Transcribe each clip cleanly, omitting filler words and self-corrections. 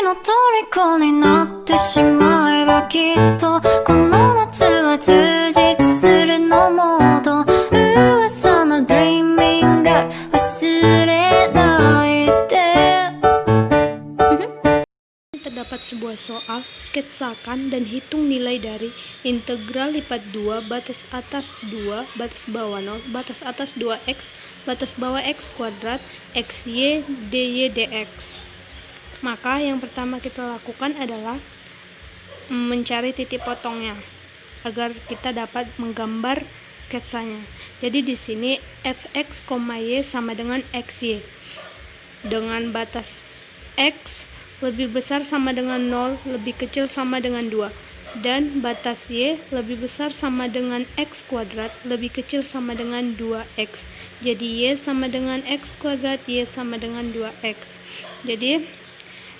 の虜になってしまえばきっとこの夏は充実するのモード噂の Dreaming Girl 忘れないで。 Terdapat sebuah soal, sketsakan dan hitung nilai dari integral lipat 2 batas atas 2 batas bawah 0 batas atas 2x batas bawah x kuadrat xy dy dx. Maka yang pertama kita lakukan adalah mencari titik potongnya agar kita dapat menggambar sketsanya. Jadi di sini fx, y sama dengan xy dengan batas x lebih besar sama dengan 0, lebih kecil sama dengan 2, dan batas y lebih besar sama dengan x kuadrat, lebih kecil sama dengan 2x. Jadi y sama dengan x kuadrat, y sama dengan 2x. Jadi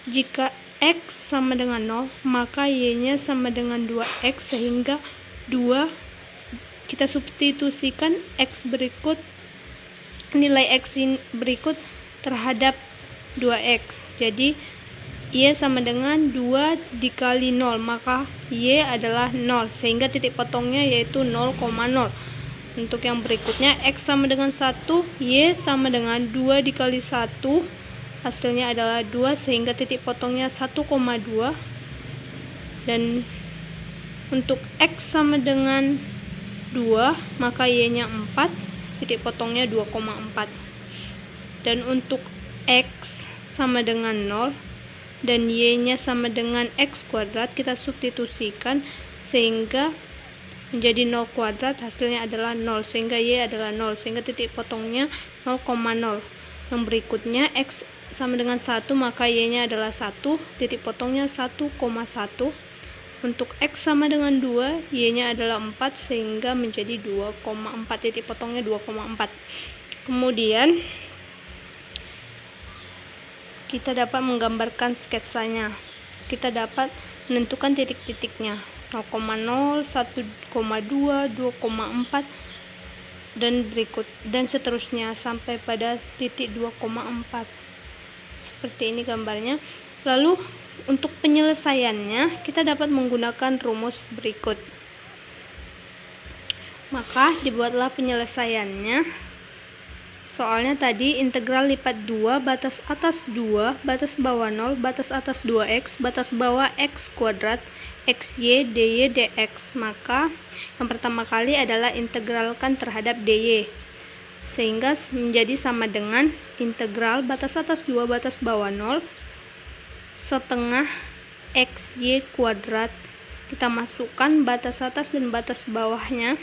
jika x sama dengan 0, maka y-nya sama dengan 2x, sehingga 2 kita substitusikan x berikut, nilai x berikut terhadap 2x. Jadi y sama dengan 2 dikali 0, maka y adalah 0, sehingga titik potongnya yaitu 0,0. Untuk yang berikutnya, x sama dengan 1, y sama dengan 2 dikali 1, hasilnya adalah 2, sehingga titik potongnya 1,2. Dan untuk x sama dengan 2, maka y-nya 4, titik potongnya 2,4. Dan untuk x sama dengan 0 dan y-nya sama dengan x kuadrat, kita substitusikan sehingga menjadi 0 kuadrat, hasilnya adalah 0, sehingga y adalah 0, sehingga titik potongnya 0,0. Yang berikutnya, x sama dengan 1, maka y-nya adalah 1, titik potongnya 1,1. Untuk x sama dengan 2, y-nya adalah 4, sehingga menjadi 2,4, titik potongnya 2,4. Kemudian kita dapat menggambarkan sketsanya. Kita dapat menentukan titik-titiknya 0,0, 1,2, 2,4 dan seterusnya sampai pada titik 2,4. Seperti ini gambarnya. Lalu untuk penyelesaiannya kita dapat menggunakan rumus berikut. Maka dibuatlah penyelesaiannya. Soalnya tadi integral lipat 2 batas atas 2 batas bawah 0 batas atas 2x batas bawah x kuadrat xy dy dx. Maka yang pertama kali adalah integralkan terhadap dy, sehingga menjadi sama dengan integral batas atas 2 batas bawah 0 setengah xy kuadrat. Kita masukkan batas atas dan batas bawahnya,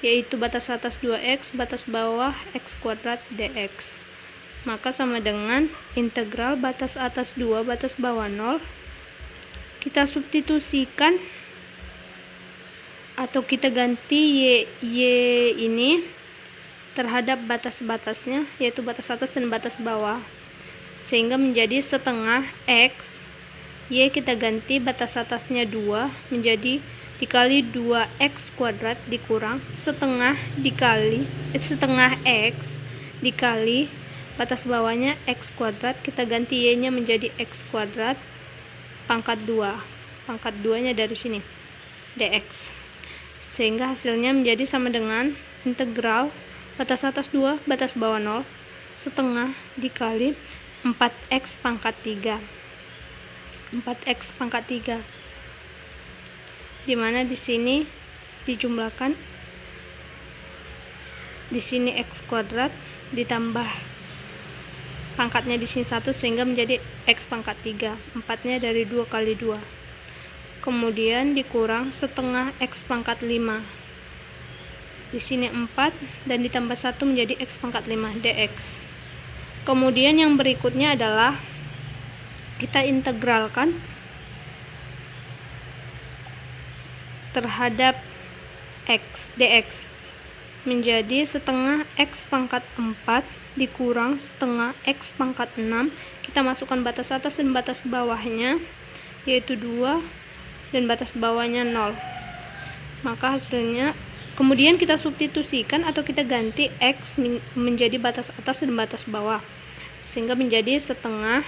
yaitu batas atas 2x, batas bawah x kuadrat dx. Maka sama dengan integral batas atas 2 batas bawah 0. Kita substitusikan atau kita ganti y ini terhadap batas-batasnya, yaitu batas atas dan batas bawah, sehingga menjadi setengah x. Y kita ganti batas atasnya 2 menjadi dikali 2x kuadrat dikurang setengah x dikali batas bawahnya x kuadrat, kita ganti y-nya menjadi x kuadrat pangkat 2 nya dari sini dx, sehingga hasilnya menjadi sama dengan integral batas atas 2 batas bawah 0 setengah dikali 4x pangkat 3 di mana di sini dijumlahkan, di sini x kuadrat ditambah pangkatnya di sini 1, sehingga menjadi x pangkat 3, 4-nya dari 2 kali 2, kemudian dikurang setengah x pangkat 5, di sini 4 dan ditambah 1 menjadi x pangkat 5 dx. Kemudian yang berikutnya adalah kita integralkan terhadap x dx menjadi setengah x pangkat 4 dikurang setengah x pangkat 6. Kita masukkan batas atas dan batas bawahnya, yaitu 2 dan batas bawahnya 0. Maka hasilnya, kemudian kita substitusikan atau kita ganti x menjadi batas atas dan batas bawah, sehingga menjadi setengah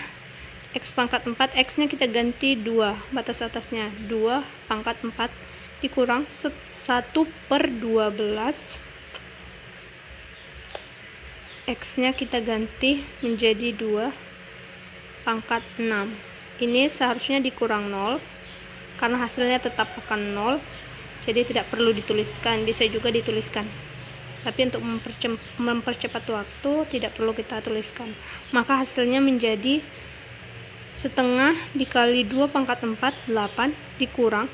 X pangkat 4, X nya kita ganti 2, batas atasnya 2 pangkat 4 dikurang 1/12, X nya kita ganti menjadi 2 pangkat 6. Ini seharusnya dikurang 0 karena hasilnya tetap akan 0, jadi tidak perlu dituliskan, bisa juga dituliskan. Tapi untuk mempercepat waktu tidak perlu kita tuliskan. Maka hasilnya menjadi setengah dikali 2 pangkat 4, 8, dikurang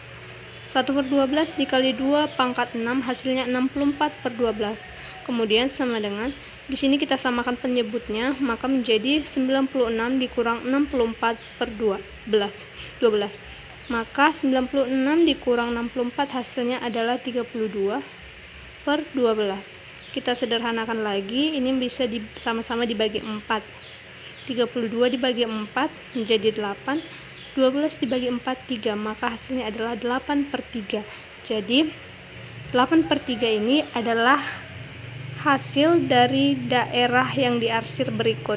1/12 dikali 2 pangkat 6, hasilnya 64/12. Kemudian sama dengan, di sini kita samakan penyebutnya, maka menjadi 96 dikurang 64/12. Maka 96 dikurang 64 hasilnya adalah 32/12. Kita sederhanakan lagi, ini bisa sama-sama dibagi 4. 32 dibagi 4 menjadi 8, 12 dibagi 4, 3, maka hasilnya adalah 8/3. Jadi 8/3 ini adalah hasil dari daerah yang diarsir berikut.